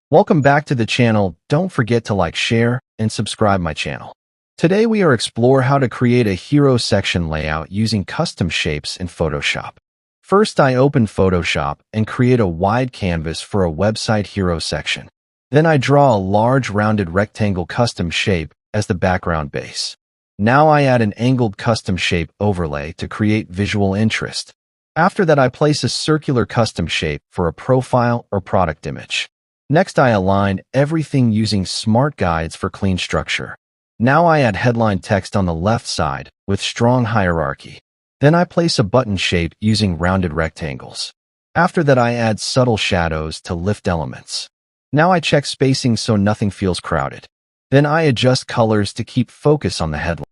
Welcome back to the channel. Don't forget to like, share, and subscribe my channel. Today we are explore how to create a hero section layout using custom shapes in Photoshop. First, I open Photoshop and create a wide canvas for a website hero section. Then I draw a large rounded rectangle custom shape as the background base. Now I add an angled custom shape overlay to create visual interest. After that, I place a circular custom shape for a profile or product image. Next, I align everything using smart guides for clean structure. Now I add headline text on the left side with strong hierarchy. Then I place a button shape using rounded rectangles. After that, I add subtle shadows to lift elements. Now I check spacing so nothing feels crowded. Then I adjust colors to keep focus on the headline.